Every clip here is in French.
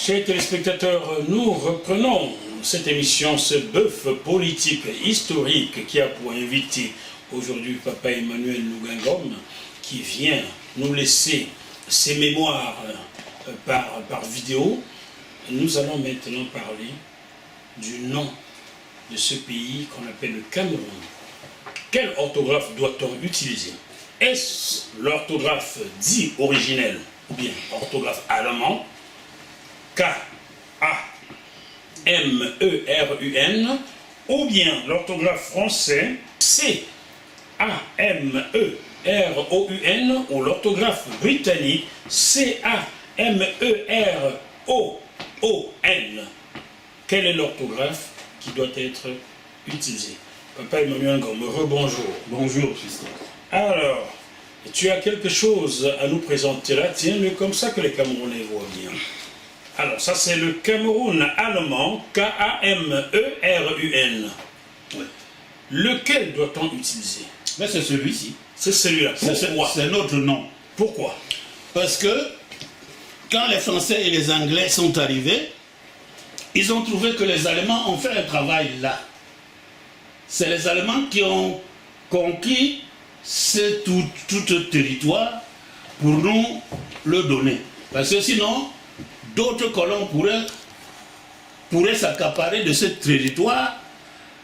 Chers téléspectateurs, nous reprenons cette émission, ce bœuf politique historique qui a pour invité aujourd'hui Papa Emmanuel Lougangom, qui vient nous laisser ses mémoires par vidéo. Nous allons maintenant parler du nom de ce pays qu'on appelle le Cameroun. Quelle orthographe doit-on utiliser? Est-ce l'orthographe dit originelle ou bien orthographe allemand, K-A-M-E-R-U-N, ou bien l'orthographe français, C-A-M-E-R-O-U-N, ou l'orthographe britannique, C-A-M-E-R-O-O-N? Quelle est l'orthographe qui doit être utilisée? Papa Emmanuel Ngom, rebonjour. Bonjour, Christophe. Alors, tu as quelque chose à nous présenter là, tiens-le comme ça que les Camerounais voient bien. Alors, ça c'est le Cameroun allemand, K-A-M-E-R-U-N. Oui. Lequel doit-on utiliser? Mais c'est celui-ci. C'est celui-là. Pourquoi? C'est notre nom. Pourquoi? Parce que quand les Français et les Anglais sont arrivés, ils ont trouvé que les Allemands ont fait un travail là. C'est les Allemands qui ont conquis tout territoire pour nous le donner. Parce que sinon, d'autres colons pourraient s'accaparer de ce territoire,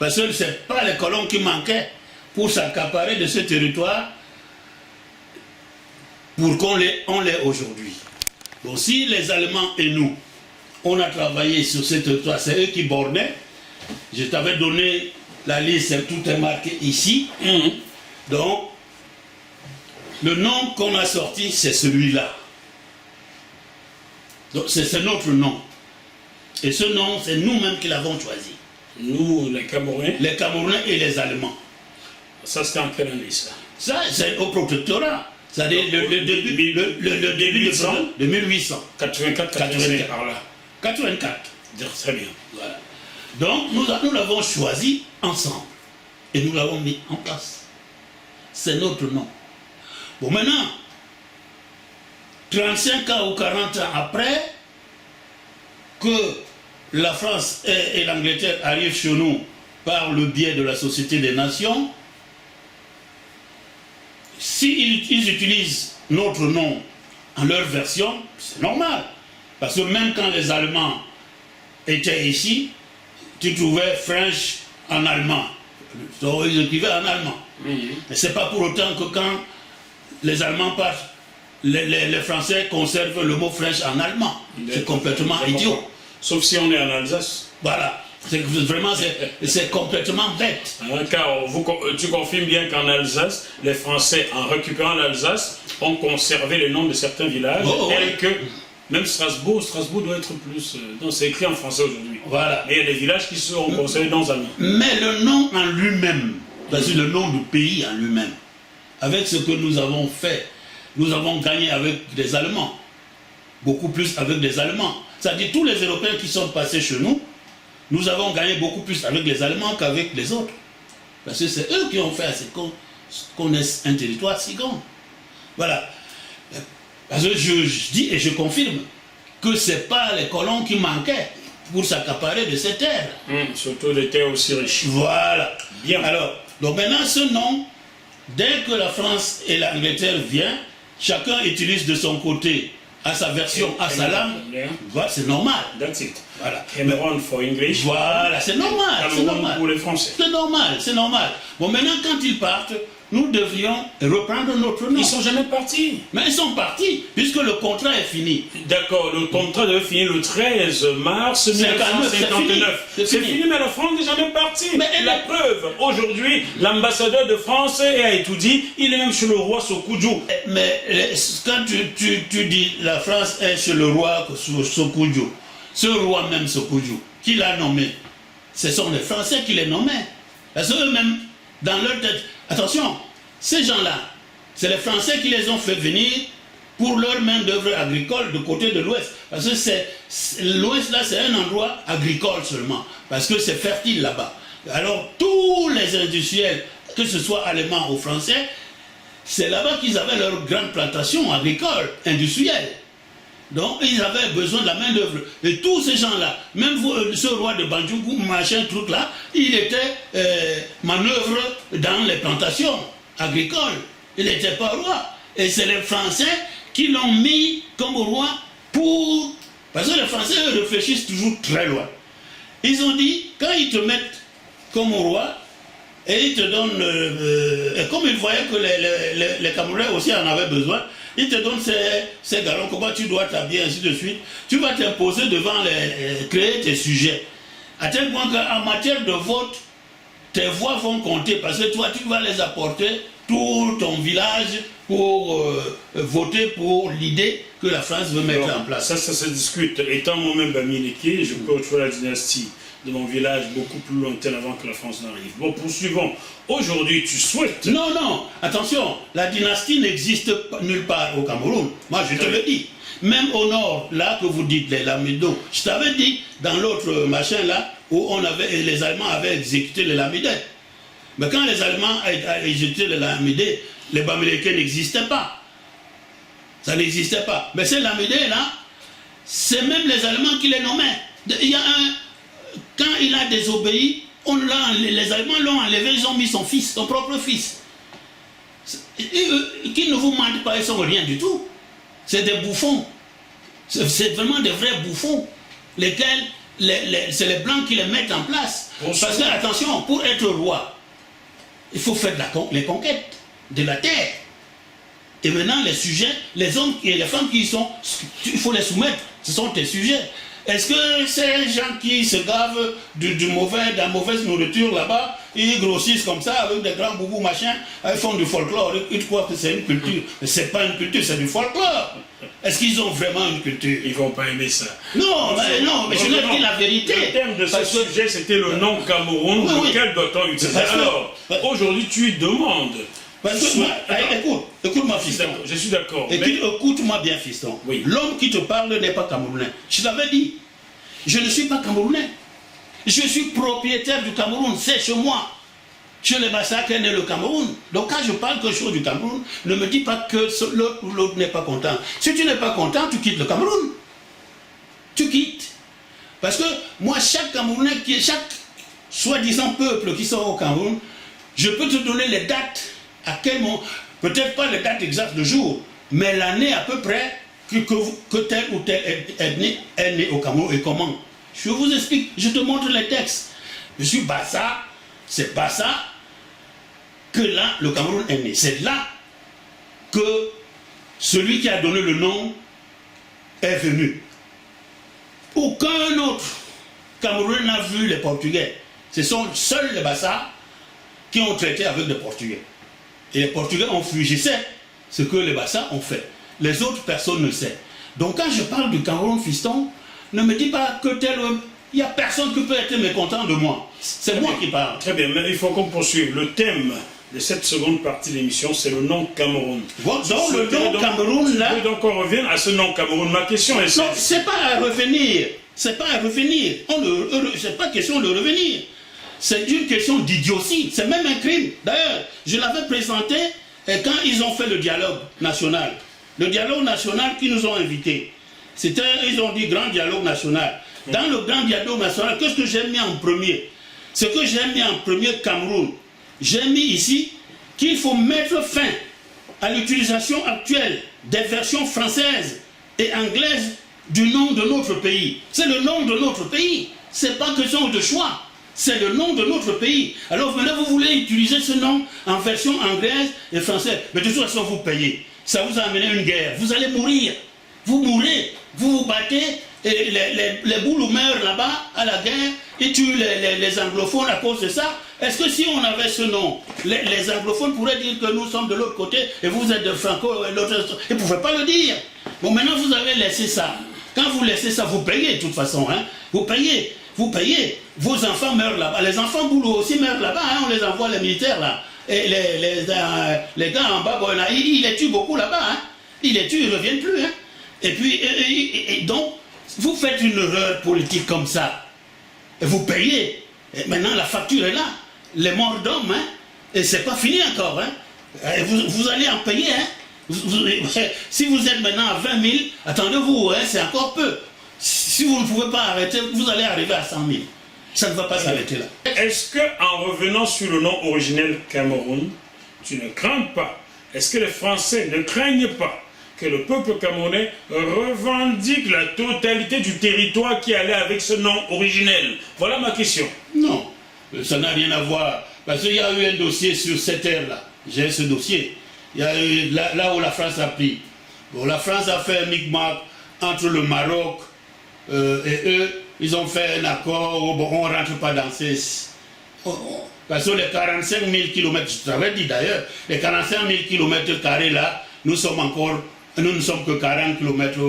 parce que ce n'est pas les colons qui manquaient pour s'accaparer de ce territoire pour qu'on l'ait aujourd'hui. Donc si les Allemands et nous, on a travaillé sur ce territoire, c'est eux qui bornaient. Je t'avais donné la liste, tout est marqué ici. Donc, le nom qu'on a sorti, c'est celui-là. Donc, c'est notre nom. Et ce nom, c'est nous-mêmes qui l'avons choisi. Nous, les Camerounais? Les Camerounais et les Allemands. Ça, c'était en quelle année, ça? Ça, c'est au protectorat. C'est-à-dire le début de 1800. 84, 85, par là. 84. Très bien. Voilà. Donc, nous l'avons choisi ensemble. Et nous l'avons mis en place. C'est notre nom. Bon, maintenant, 35 ans ou 40 ans après que la France et l'Angleterre arrivent chez nous par le biais de la Société des Nations, s'ils utilisent notre nom en leur version, c'est normal. Parce que même quand les Allemands étaient ici, tu trouvais French en allemand. Donc ils écrivaient en allemand. Mais ce n'est pas pour autant que quand les Allemands partent, les Français conservent le mot French en allemand. C'est complètement idiot. Sauf si on est en Alsace. Voilà. Vraiment, c'est complètement bête. Car tu confirmes bien qu'en Alsace, les Français, en récupérant l'Alsace, ont conservé les noms de certains villages. Et que même Strasbourg doit être plus... non, c'est écrit en français aujourd'hui. Voilà. Et il y a des villages qui seront conservés dans un nom. Mais le nom en lui-même, c'est le nom du pays en lui-même, avec ce que nous avons fait, nous avons gagné avec les Allemands. Beaucoup plus avec les Allemands. C'est-à-dire tous les Européens qui sont passés chez nous, nous avons gagné beaucoup plus avec les Allemands qu'avec les autres. Parce que c'est eux qui ont fait qu'on ait un territoire si grand. Voilà. Parce que je dis et je confirme que ce n'est pas les colons qui manquaient pour s'accaparer de ces terres. Surtout des terres aussi riches. Voilà. Bien. Alors, donc maintenant ce nom, dès que la France et l'Angleterre viennent, chacun utilise de son côté à sa version, à sa langue. Voilà, c'est normal. That's it. Voilà. Cameroun for English. Voilà, c'est normal. C'est normal. Pour les Français. C'est normal, c'est normal. Bon, maintenant, quand ils partent, nous devrions reprendre notre nom. Ils ne sont jamais partis. Mais ils sont partis, puisque le contrat est fini. D'accord, le contrat devait finir le 13 mars 1959. C'est fini, mais la France n'est jamais partie. Mais la preuve, aujourd'hui, l'ambassadeur de France a étudié, il est même chez le roi Sokoudjou. Mais quand tu dis la France est chez le roi Sokoudjou, ce roi même Sokoudjou, qui l'a nommé, ce sont les Français qui les nommaient. Parce qu'eux-mêmes, dans leur tête, attention, ces gens-là, c'est les Français qui les ont fait venir pour leur main-d'œuvre agricole du côté de l'Ouest. Parce que l'Ouest, là, c'est un endroit agricole seulement. Parce que c'est fertile là-bas. Alors, tous les industriels, que ce soit allemands ou français, c'est là-bas qu'ils avaient leur grande plantation agricole, industrielle. Donc, ils avaient besoin de la main-d'œuvre. Et tous ces gens-là, même ce roi de Bandjougou, machin, truc-là, il était manœuvre dans les plantations agricoles. Il n'était pas roi. Et c'est les Français qui l'ont mis comme roi pour... Parce que les Français réfléchissent toujours très loin. Ils ont dit, quand ils te mettent comme roi, et ils te donnent... et comme ils voyaient que les Camerounais aussi en avaient besoin, ils te donnent ces galons, comment tu dois t'habiller, ainsi de suite. Tu vas t'imposer devant créer tes sujets. À tel point qu'en matière de vote, tes voix vont compter, parce que toi, tu vas les apporter tout ton village pour voter pour l'idée que la France veut mettre en place. Ça se discute. Étant moi-même Bamileke, je peux retrouver la dynastie de mon village beaucoup plus lointaine avant que la France n'arrive. Bon, poursuivons. Aujourd'hui, tu souhaites... Non, non, attention, la dynastie n'existe nulle part au Cameroun. Moi, je te le dis. Même au nord, là que vous dites, les Lamidos, je t'avais dit, dans l'autre machin là, où les Allemands avaient exécuté les Lamides. Mais quand les Allemands ont exécuté les Lamides, les Bamileke n'existaient pas. Ça n'existait pas. Mais ces Lamides là, c'est même les Allemands qui les nommaient. Il y a quand il a désobéi, les Allemands l'ont enlevé, ils ont mis son fils, son propre fils. Qui ne vous mentent pas, ils sont rien du tout. C'est des bouffons. C'est vraiment des vrais bouffons, lesquels c'est les Blancs qui les mettent en place. Parce que, attention, pour être roi, il faut faire les conquêtes de la terre. Et maintenant, les sujets, les hommes et les femmes qui y sont, il faut les soumettre. Ce sont tes sujets. Est-ce que ces gens qui se gavent de la mauvaise nourriture là-bas, ils grossissent comme ça avec des grands boubous machin, ils font du folklore, ils croient que c'est une culture. Mais c'est pas une culture, c'est du folklore. Est-ce qu'ils ont vraiment une culture? Ils vont pas aimer ça. Non, mais je leur dis la vérité. Le thème de ce sujet, c'était le nom Cameroun, lequel doit-on utiliser? Alors, aujourd'hui, tu demandes... Écoute-moi, fiston. Je suis d'accord. Écoute-moi bien, fiston. Oui. L'homme qui te parle n'est pas camerounais. Je t'avais dit, je ne suis pas camerounais. Je suis propriétaire du Cameroun, c'est chez moi. Chez les Bassa qu'est né le Cameroun. Donc quand je parle quelque chose du Cameroun, ne me dis pas que l'autre n'est pas content. Si tu n'es pas content, tu quittes le Cameroun. Tu quittes. Parce que moi, chaque Camerounais, chaque soi-disant peuple qui sort au Cameroun, je peux te donner les dates. À quel moment, peut-être pas les dates exactes de jour, mais l'année à peu près que tel ou tel est né au Cameroun et comment. Je vous explique, je te montre les textes. Je suis Bassa, c'est Bassa que là, le Cameroun est né. C'est là que celui qui a donné le nom est venu. Aucun autre Camerounais n'a vu les Portugais. Ce sont seuls les Bassa qui ont traité avec les Portugais. Et les Portugais ont fui. Je sais ce que les Bassa ont fait. Les autres personnes ne savent. Donc quand je parle du Cameroun, fiston, ne me dis pas que tel... Il n'y a personne qui peut être mécontent de moi. C'est moi qui parle. Très bien, mais il faut qu'on poursuive. Le thème de cette seconde partie de l'émission, c'est le nom Cameroun. Donc le nom Cameroun, là... Je veux donc qu'on revienne à ce nom Cameroun. Ma question est... Non, c'est pas à revenir. C'est pas à revenir. C'est pas question de revenir. C'est une question d'idiotie. C'est même un crime. D'ailleurs, je l'avais présenté quand ils ont fait le dialogue national. Le dialogue national qui nous ont invités. Ils ont dit grand dialogue national. Dans le grand dialogue national, qu'est-ce que j'ai mis en premier? Ce que j'ai mis en premier, Cameroun. J'ai mis ici qu'il faut mettre fin à l'utilisation actuelle des versions françaises et anglaises du nom de notre pays. C'est le nom de notre pays. C'est pas question de choix. C'est le nom de notre pays. Alors maintenant, vous voulez utiliser ce nom en version anglaise et française. Mais de toute façon, vous payez. Ça vous a amené une guerre. Vous allez mourir. Vous mourrez. Vous vous battez. Et les boulots meurent là-bas à la guerre. Ils tuent les anglophones à cause de ça. Est-ce que si on avait ce nom, les anglophones pourraient dire que nous sommes de l'autre côté et vous êtes de franco et l'autre... Ils ne pouvaient pas le dire. Bon, maintenant, vous avez laissé ça. Quand vous laissez ça, vous payez de toute façon. Hein. Vous payez. Vous payez, vos enfants meurent là-bas. Les enfants boulots aussi meurent là-bas, hein, on les envoie les militaires là. Et les gars en bas, bon, ils les tuent beaucoup là-bas. Hein. Ils les tuent, ils ne reviennent plus. Hein. Et puis, donc, vous faites une erreur politique comme ça. Et vous payez. Et maintenant, la facture est là. Les morts d'hommes, hein. Et c'est pas fini encore. Hein. Et vous allez en payer. Hein. Si vous êtes maintenant à 20 000, attendez-vous, hein, c'est encore peu. Si vous ne pouvez pas arrêter, vous allez arriver à 100 000. Ça ne va pas s'arrêter là. Est-ce qu'en revenant sur le nom originel Cameroun, tu ne crains pas, est-ce que les Français ne craignent pas que le peuple camerounais revendique la totalité du territoire qui allait avec ce nom originel? Voilà ma question. Non, ça n'a rien à voir. Parce qu'il y a eu un dossier sur cette terre-là. J'ai ce dossier. Il y a eu là où la France a pris. Bon, la France a fait un micmac entre le Maroc et eux. Ils ont fait un accord où bon, on ne rentre pas dans ces... Parce que les 45 000 km, je t'avais dit d'ailleurs, les 45 000 km carrés là, nous ne sommes que 40 km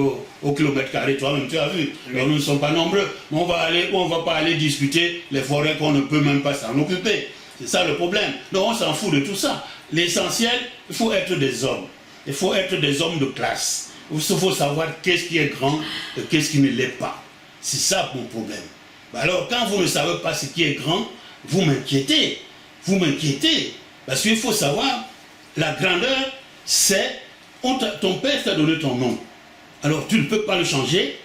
au kilomètre carré, toi-même tu as vu. Donc nous ne sommes pas nombreux. On ne va pas aller discuter les forêts qu'on ne peut même pas s'en occuper. C'est ça le problème. Donc on s'en fout de tout ça. L'essentiel, il faut être des hommes. Il faut être des hommes de classe. Il faut savoir qu'est-ce qui est grand et qu'est-ce qui ne l'est pas. C'est ça mon problème. Alors quand vous ne savez pas ce qui est grand, vous m'inquiétez. Vous m'inquiétez. Parce qu'il faut savoir, la grandeur, c'est... ton père t'a donné ton nom. Alors tu ne peux pas le changer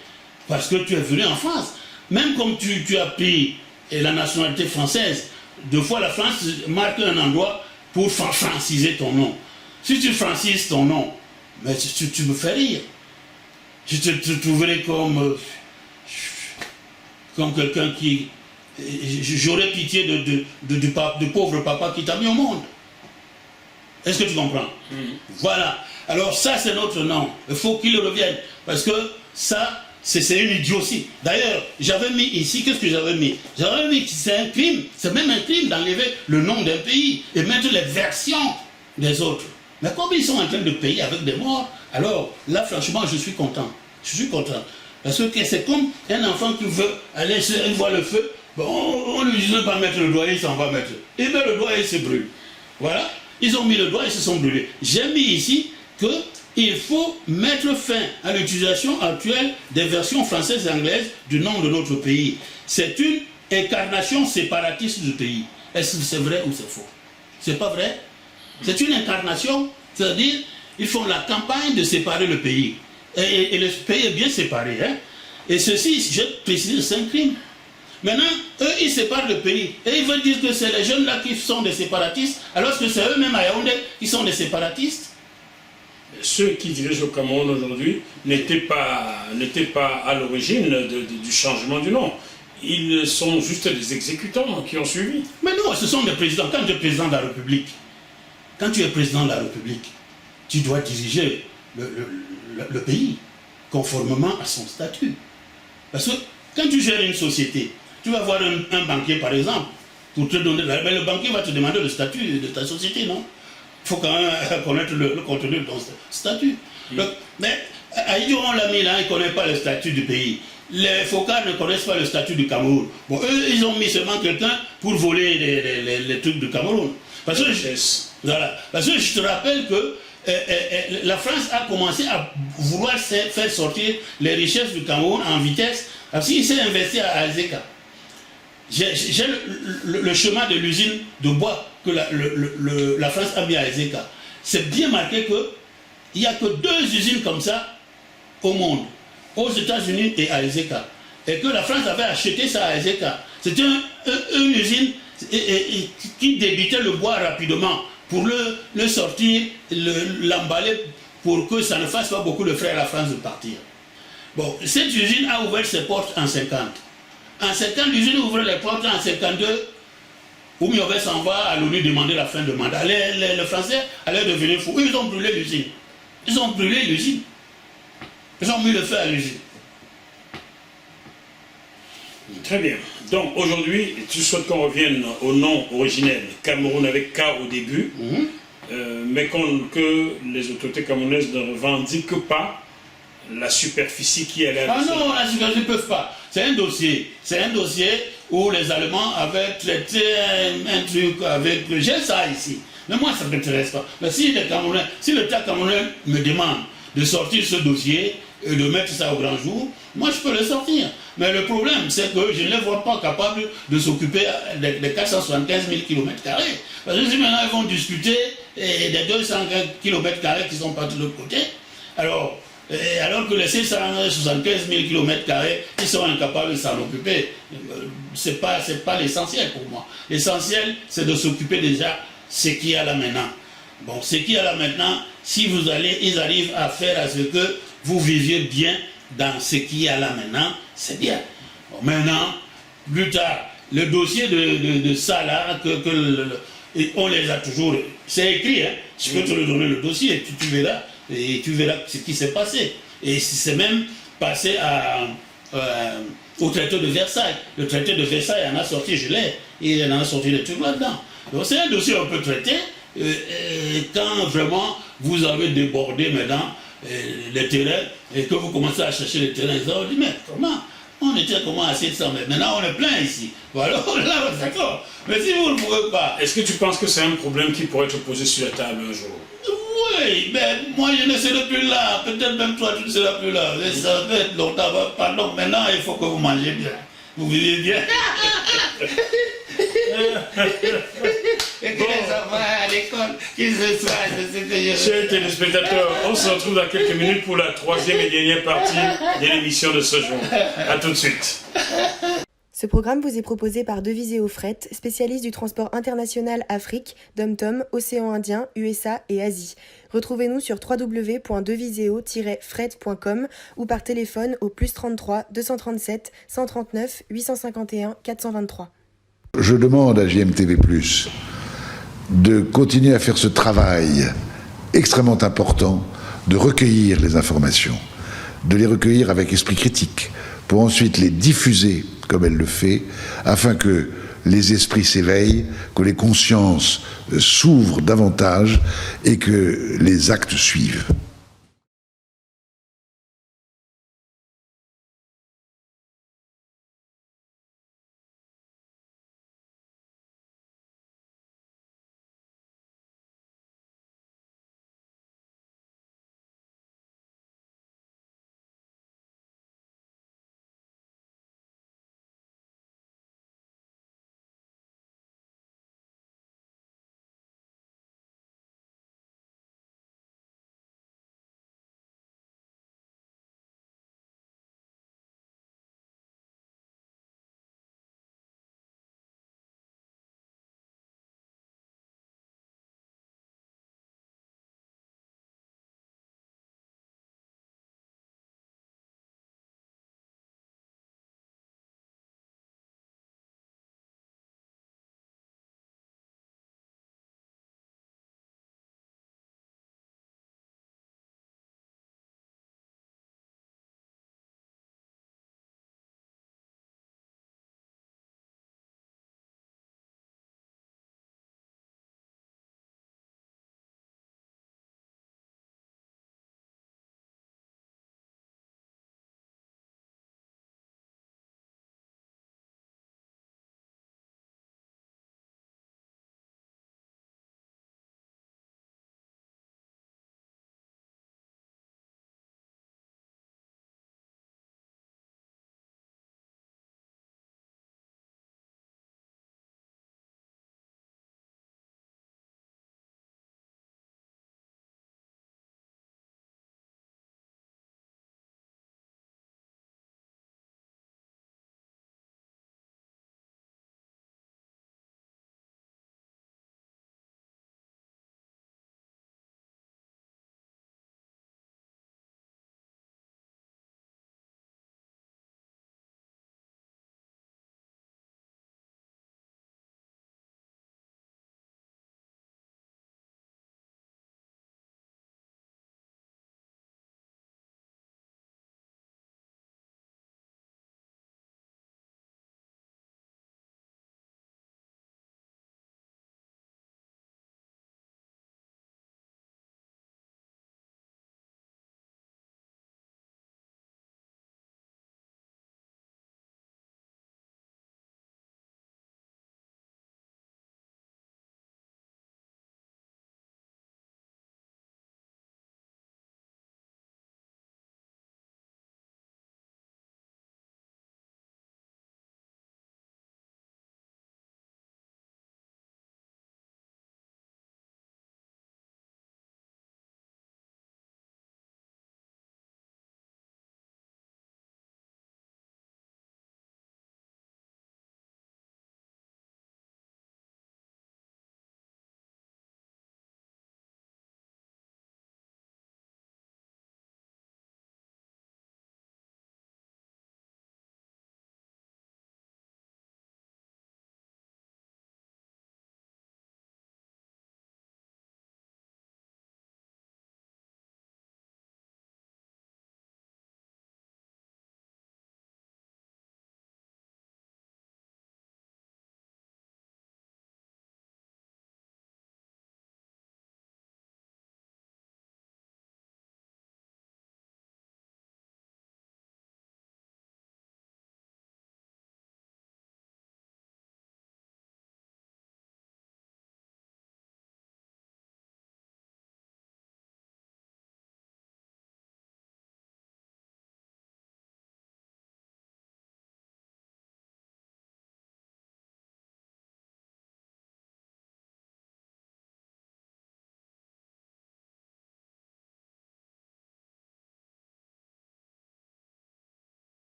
parce que tu es venu en France. Même comme tu as pris la nationalité française, deux fois la France marque un endroit pour franciser ton nom. Si tu francises ton nom, mais tu me fais rire. Je te trouverai comme quelqu'un qui... J'aurais pitié du pauvre papa qui t'a mis au monde. Est-ce que tu comprends? Voilà. Alors ça, c'est notre nom. Il faut qu'il revienne. Parce que ça, c'est une idiotie. D'ailleurs, j'avais mis ici, qu'est-ce que j'avais mis? J'avais mis que c'est un crime. C'est même un crime d'enlever le nom d'un pays et mettre les versions des autres. Mais comme ils sont en train de payer avec des morts, alors là, franchement, je suis content. Je suis content. Parce que c'est comme un enfant qui veut aller, il voit le feu, bon, on lui dit de ne pas mettre le doigt, il s'en va mettre. Il met le doigt et il se brûle. Voilà. Ils ont mis le doigt et se sont brûlés. J'ai mis ici qu'il faut mettre fin à l'utilisation actuelle des versions françaises et anglaises du nom de notre pays. C'est une incarnation séparatiste du pays. Est-ce que c'est vrai ou c'est faux? C'est pas vrai? C'est une incarnation, c'est-à-dire ils font la campagne de séparer le pays. Et le pays est bien séparé. Hein? Et ceci, je précise, c'est un crime. Maintenant, eux, ils séparent le pays. Et ils veulent dire que c'est les jeunes-là qui sont des séparatistes, alors que c'est eux-mêmes à Yaoundé qui sont des séparatistes. Ceux qui dirigent le Cameroun aujourd'hui n'étaient pas à l'origine du changement du nom. Ils sont juste des exécutants qui ont suivi. Mais non, ce sont des présidents. Quand tu es président de la République, tu dois diriger le pays conformément à son statut. Parce que quand tu gères une société, tu vas voir un banquier par exemple, pour te donner, mais le banquier va te demander le statut de ta société, non? Il faut quand même connaître le contenu de ton statut. Donc, mais Aïdjo, on l'a mis là, il ne connaît pas le statut du pays. Les Focas ne connaissent pas le statut du Cameroun. Bon, eux, ils ont mis seulement quelqu'un pour voler les trucs du Cameroun. Parce que je te rappelle que la France a commencé à vouloir faire sortir les richesses du Cameroun en vitesse, parce qu'il s'est investi à Azeka. J'ai le chemin de l'usine de bois que la France a mis à Azeka. C'est bien marqué qu'il n'y a que 2 usines comme ça au monde, aux États-Unis et à Azeka. Et que la France avait acheté ça à Azeka. C'était une usine qui débitait le bois rapidement pour le sortir, l'emballer pour que ça ne fasse pas beaucoup de frais à la France de partir. Bon, cette usine a ouvert ses portes en 50. En 50, l'usine ouvre les portes en 52. Oumiobe s'en va à l'ONU demander la fin de mandat. Les Français allaient devenir fous. Ils ont brûlé l'usine. Ils ont brûlé l'usine. Ils ont mis le feu à l'usine. Très bien. Donc aujourd'hui, tu souhaites qu'on revienne au nom originel, Cameroun avec K au début, mais que les autorités camerounaises ne revendiquent pas la superficie qui est là. Ah non, la superficie ne peuvent pas. C'est un dossier. C'est un dossier où les Allemands avaient traité un truc avec... J'ai ça ici. Mais moi, ça ne m'intéresse pas. Mais si l'État camerounais me demande de sortir ce dossier et de mettre ça au grand jour, moi, je peux le sortir. Mais le problème, c'est que je ne les vois pas capables de s'occuper des 475 000 km². Parce que si maintenant ils vont discuter des 200 km² qui sont partis de l'autre côté, alors que les 675 000 km², ils sont incapables de s'en occuper. C'est pas l'essentiel pour moi. L'essentiel, c'est de s'occuper déjà ce qu'il y a là maintenant. Bon, ce qu'il y a là maintenant, si ils arrivent à faire à ce que vous viviez bien dans ce qu'il y a là maintenant, c'est bien. Bon, maintenant, plus tard, le dossier de ça là, on les a toujours, c'est écrit, hein. Je peux te le donner le dossier, tu verras, et tu verras ce qui s'est passé. Et c'est même passé au traité de Versailles. Le traité de Versailles en a sorti, je l'ai, et il en a sorti des trucs là-dedans. Donc c'est un dossier un peu traité, quand vraiment vous avez débordé maintenant les terrains et que vous commencez à chercher les terrains, ils ont dit mais comment on était à 700 mètres, maintenant on est plein ici. Voilà, là d'accord. Mais si vous ne pouvez pas. Est-ce que tu penses que c'est un problème qui pourrait être posé sur la table un jour? Oui, mais moi je ne serai plus là, peut-être même toi tu ne seras plus là. Mais ça fait longtemps, pardon, maintenant il faut que vous mangez bien, vous vivez bien. Et que les enfants à l'école, qu'ils se soient, c'est ce que je veux. Chers téléspectateurs, on se retrouve dans quelques minutes pour la troisième et dernière partie de l'émission de ce jour. A tout de suite. Ce programme vous est proposé par Deviséo Fret, spécialiste du transport international Afrique, DomTom, Océan Indien, USA et Asie. Retrouvez-nous sur www.deviseo-fret.com ou par téléphone au +33 237 139 851 423. Je demande à GMTV+, de continuer à faire ce travail extrêmement important, de recueillir les informations, de les recueillir avec esprit critique, pour ensuite les diffuser comme elle le fait, afin que les esprits s'éveillent, que les consciences s'ouvrent davantage et que les actes suivent.